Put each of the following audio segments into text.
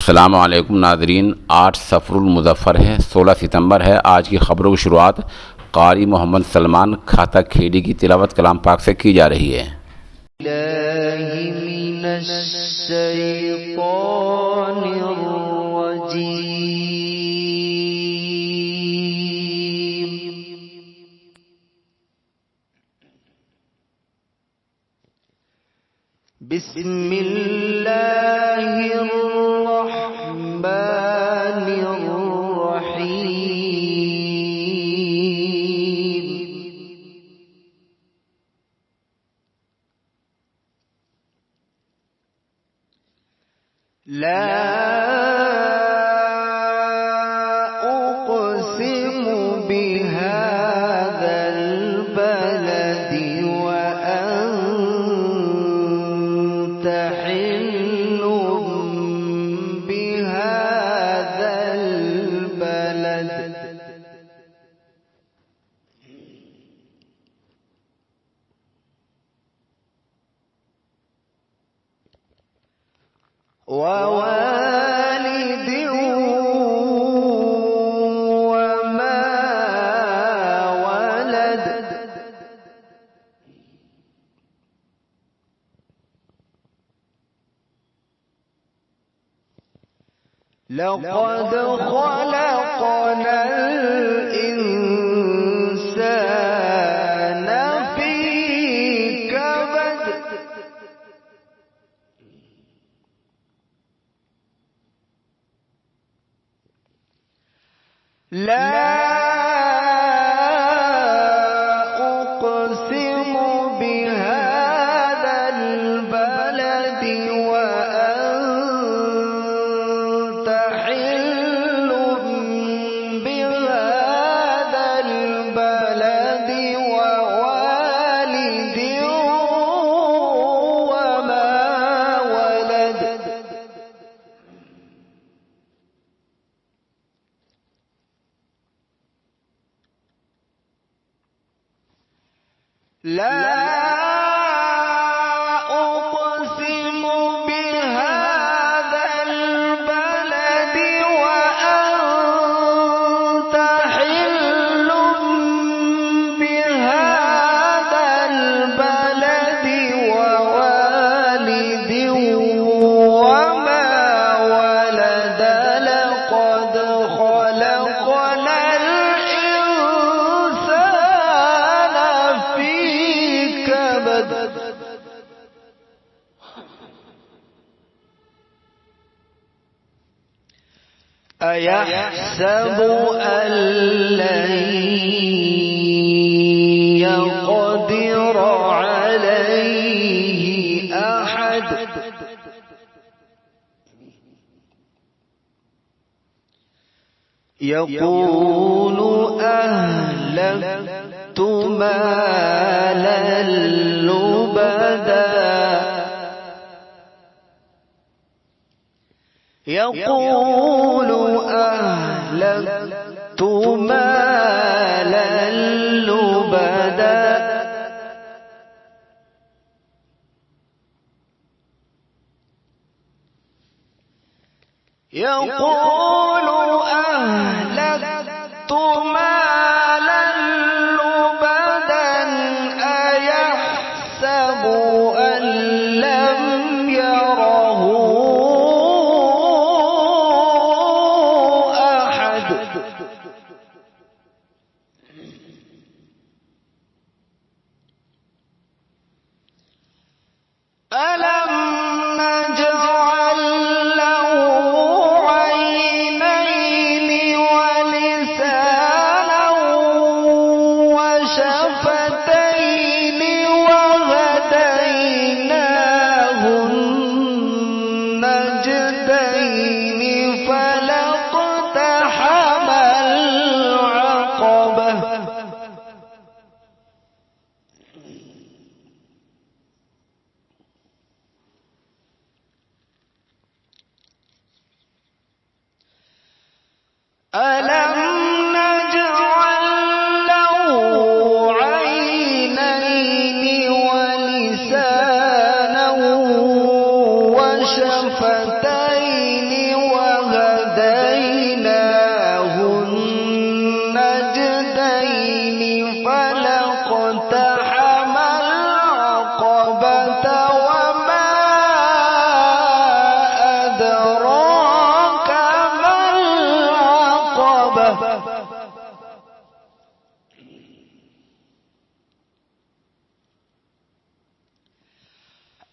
अस्सलामु अलैकुम नाज़रीन। 8 सफ़रुल मुज़फ़्फ़र है, 16 सितंबर है। आज की ख़बरों की शुरुआत क़ारी मोहम्मद सलमान खाता खेड़ी की तिलावत कलाम पाक से की जा रही है। बिस्मिल्लाहिर्रहमानिर्रहीम। ला उक़सिमु बिहाज़ल बलदि व अंत हिल्लुम बिहाज़ल बलद। ववालिद वमा वलद। लक़द ख़लक़नल इंसान फ़ी कबद। ला उक़सिमु बिहाज़ल बलदि व अंत हिल्लुम बिहाज़ल बलदि व वालिद वमा वलद। لا उक़सिमु बिहाज़ल बलदि व अंत हिल्लुम बिहाज़ल बलदि व वालिद वमा वलद। लक़द ख़लक़नल इंसान फ़ी कबद। अयहसबु अन लन यक़दिर अलैहि अहद। यक़ूलु अहलक्तु मालन लुबदा। यक़ूलु अहलक्तु मालन लुबदा। यक़ूलु अहलक्तु मालन लुबदा। अयहसबु अन लम यरहु अहद। अलम नजअल लहु ऐनैन व लिसानन व शफ़तैन व हदैनाहु नजदैन फलक़तहमल अक़बह। अलम नजअल लहु ऐनैन व लिसानन व शफ़तैन व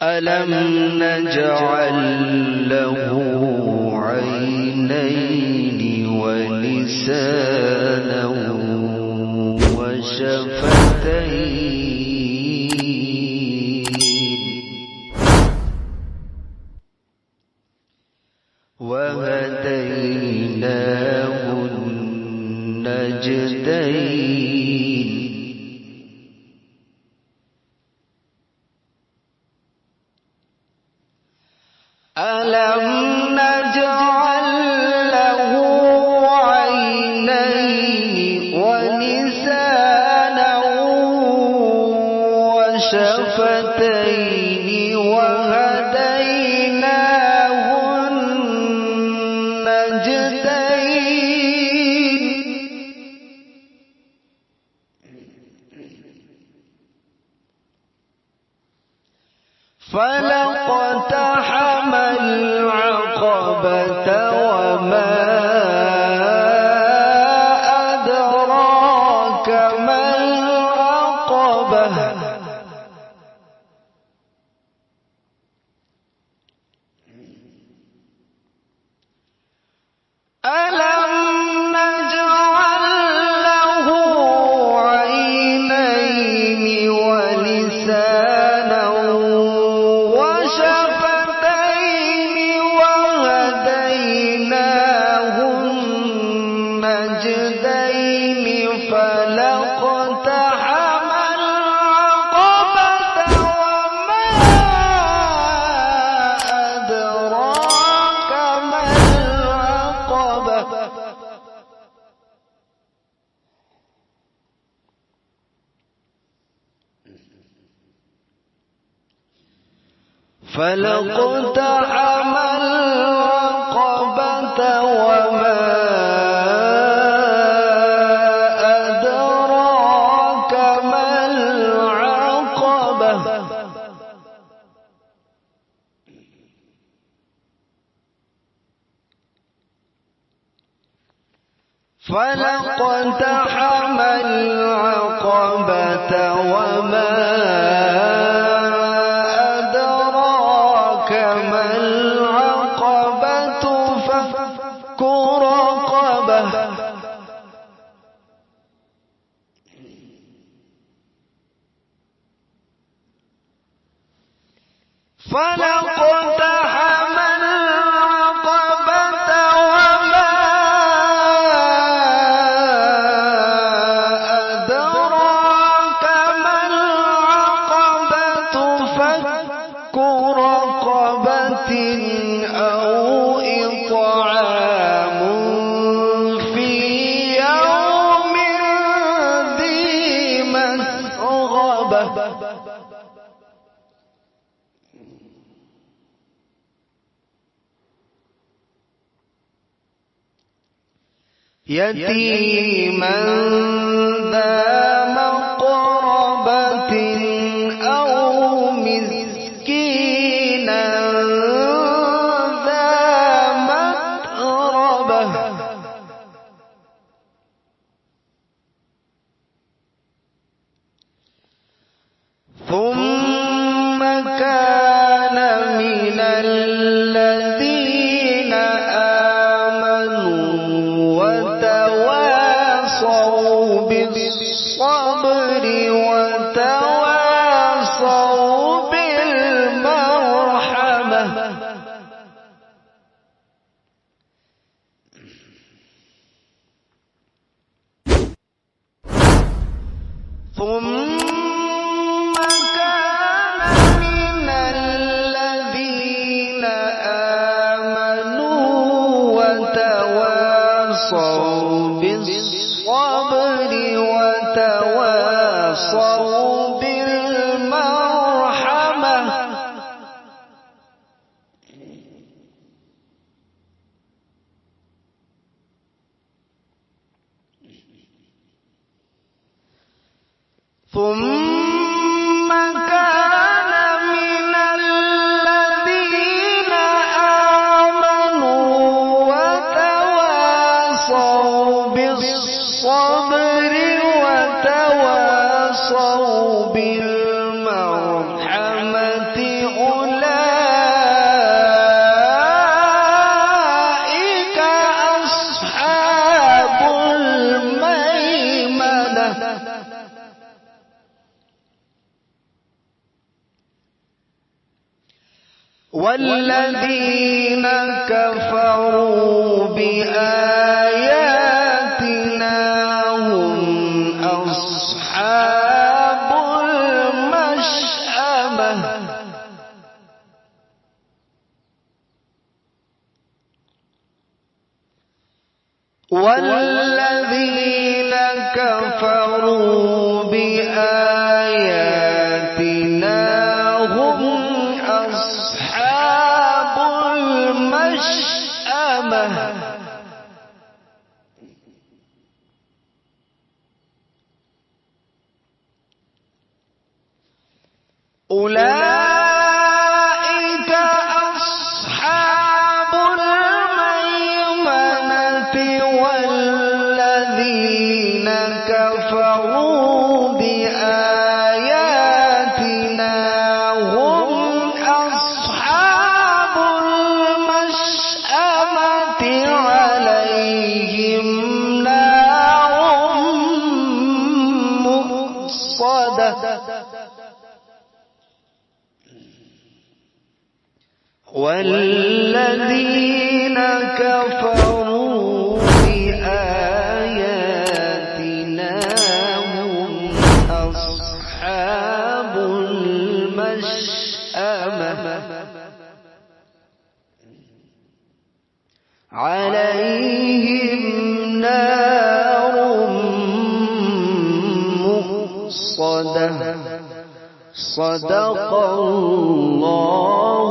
ألم نجعل له عينين ولسانا وشفتين وهديناه النجدين ألم نجعل له عينين ولسانا وشفتين وهديناه النجدين فلاقتحم العقبة وما أدراك ما العقبة ألم نجعل له عينين ولسانا وشفتين وهديناه النجدين فلاقتحم العقبة وما أدراك ما العقبة فلاقتحم العقبة وما أدراك ما العقبة فلاقتحم العقبة وما أدراك ما العقبة فك رقبة فلاقتحم العقبة وما أدراك ما العقبة فك رقبة أو إطعام في يوم ذي مسغبة يتيما ذا مقربة أو مسكينا ذا متربة ثم كان من الذين آمنوا وتواصوا بالصبر وتواصوا بالمرحمة ثم كان من الذين آمنوا وتواصوا بالصبر وتواصوا بالمرحمة ثم كان من الذين آمنوا وتواصوا بالصبر وتواصوا بالمرحمة والذين كفروا بآياتنا هم أصحاب المشأمة والذين كفروا بآياتنا هم أصحاب المشأمة أولئك أصحاب الميمنة والذين كفروا بآياتنا هم أصحاب المشأمة عليهم نار مؤصدة والذين كفروا بآياتنا هم أصحاب المشأمة عليهم نار مؤصدة صدق الله